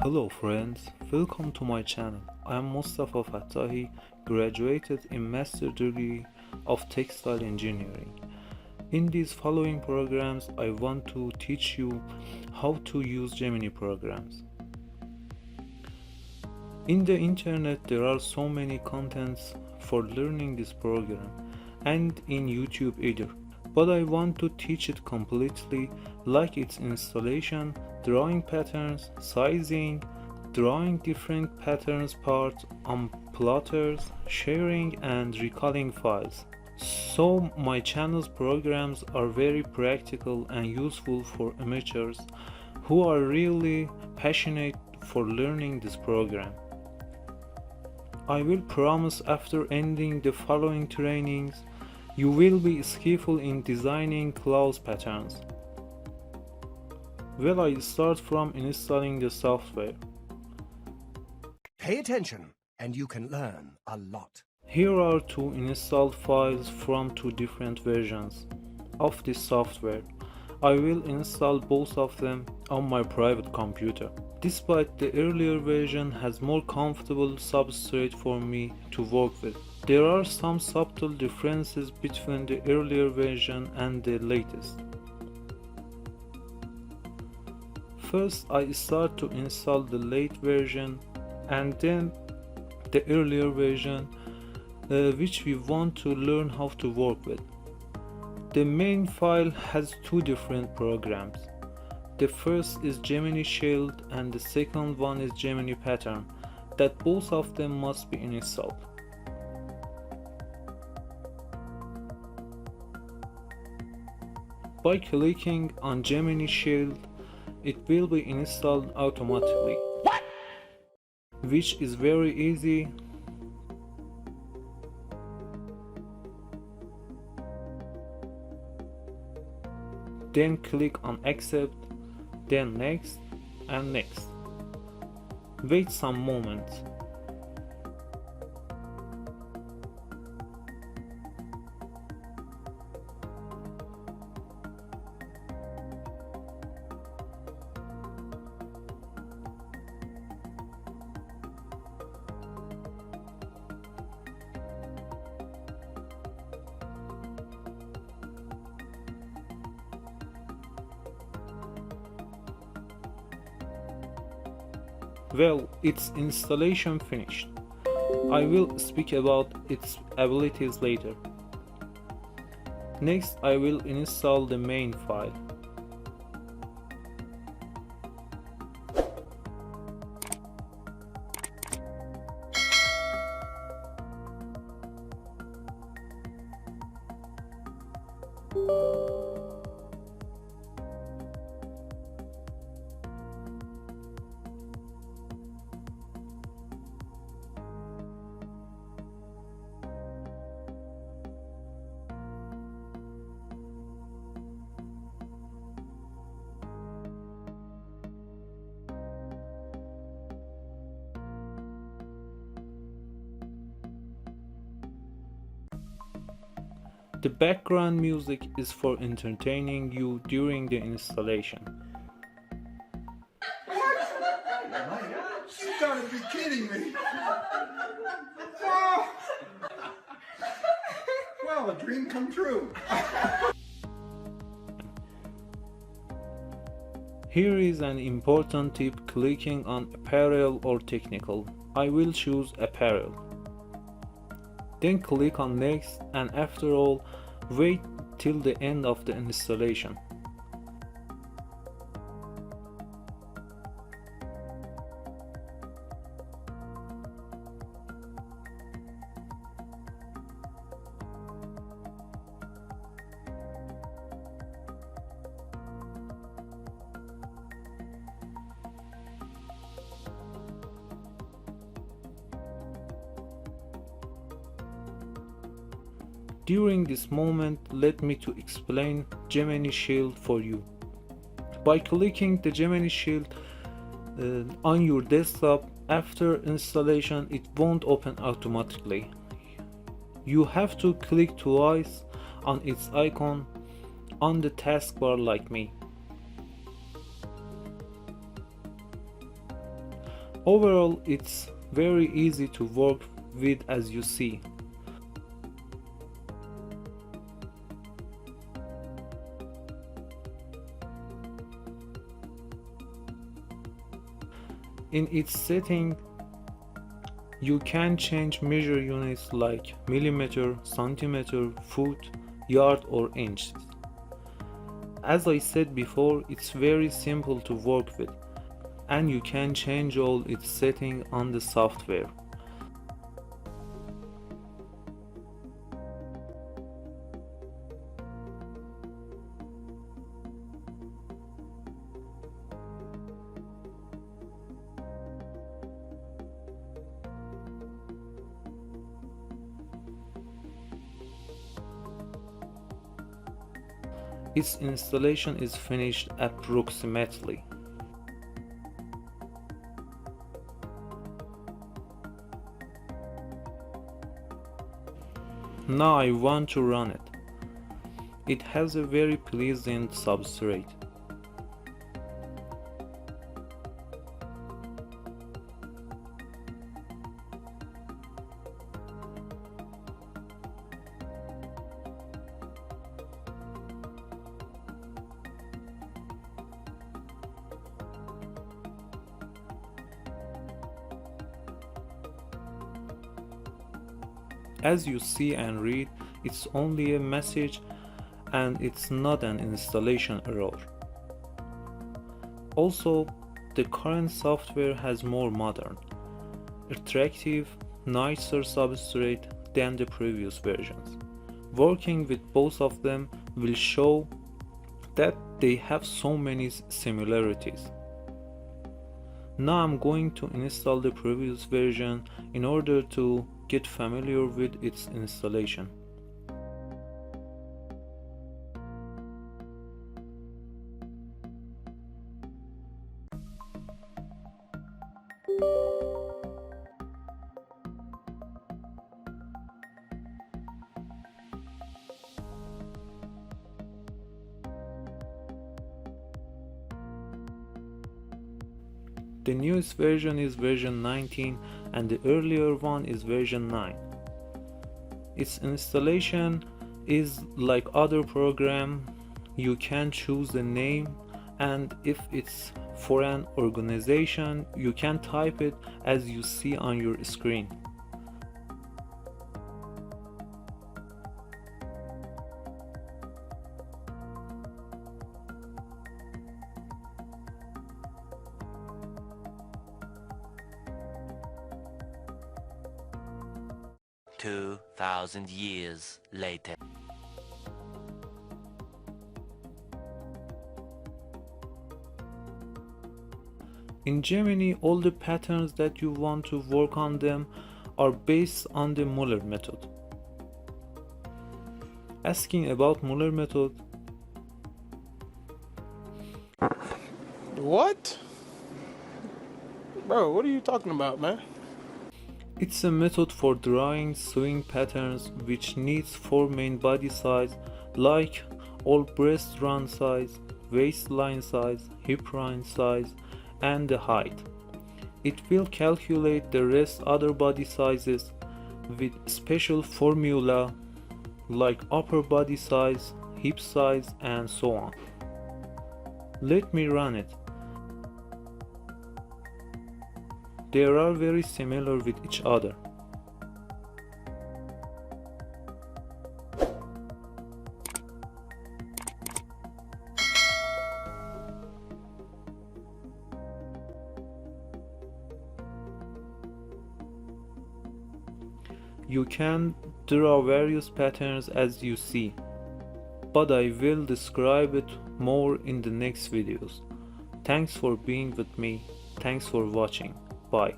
Hello friends, welcome to my channel. I am Mustafa Fattahi, graduated in Master degree of Textile Engineering. In these following programs, I want to teach you how to use Gemini programs. In the internet, there are so many contents for learning this program, and in YouTube either. But I want to teach it completely, like its installation, drawing patterns, sizing, drawing different patterns parts on plotters, sharing and recalling files. So my channel's programs are very practical and useful for amateurs who are really passionate for learning this program. I will promise after ending the following trainings, you will be skillful in designing clothes patterns. Well, I start from installing the software. Pay attention and you can learn a lot. Here are two installed files from two different versions of this software. I will install both of them on my private computer. Despite the earlier version has more comfortable substrate for me to work with. There are some subtle differences between the earlier version and the latest. First, I start to install the late version and then the earlier version, which we want to learn how to work with. The main file has two different programs. The first is Gemini Shield and the second one is Gemini Pattern, that both of them must be installed. By clicking on Gemini Shield, it will be installed automatically, which is very easy. Then click on Accept, then Next and Next. Wait some moments. Well, its installation finished. I will speak about its abilities later. Next, I will install the main file. The background music is for entertaining you during the installation. You gotta be kidding me! Oh. Well, a dream come true. Here is an important tip: clicking on apparel or technical. I will choose apparel. Then click on Next, and after all, wait till the end of the installation. During this moment, let me to explain Gemini Shield for you. By clicking the Gemini Shield on your desktop, after installation it won't open automatically. You have to click twice on its icon on the taskbar like me. Overall, it's very easy to work with, as you see. In its setting, you can change measure units like millimeter, centimeter, foot, yard or inches. As I said before, it's very simple to work with, and you can change all its settings on the software. Its installation is finished approximately. Now I want to run it. It has a very pleasant substrate. As you see and read, it's only a message and it's not an installation error. Also, the current software has more modern, attractive, nicer substrate than the previous versions. Working with both of them will show that they have so many similarities. Now I'm going to install the previous version in order to get familiar with its installation. The newest version is version 19 and the earlier one is version 9. Its installation is like other program. You can choose the name, and if it's for an organization, you can type it as you see on your screen. "2,000 years later." In Gemini, all the patterns that you want to work on them are based on the Muller method. Asking about Muller method, What? Bro, what are you talking about, man? it's a method for drawing swing patterns which needs 4 main body size like all breast run size, waistline size, hip line size, and the height. It will calculate the rest other body sizes with special formula like upper body size, hip size, and so on. Let me run it. They are very similar with each other. You can draw various patterns as you see, but I will describe it more in the next videos. Thanks for being with me. Thanks for watching. Bye.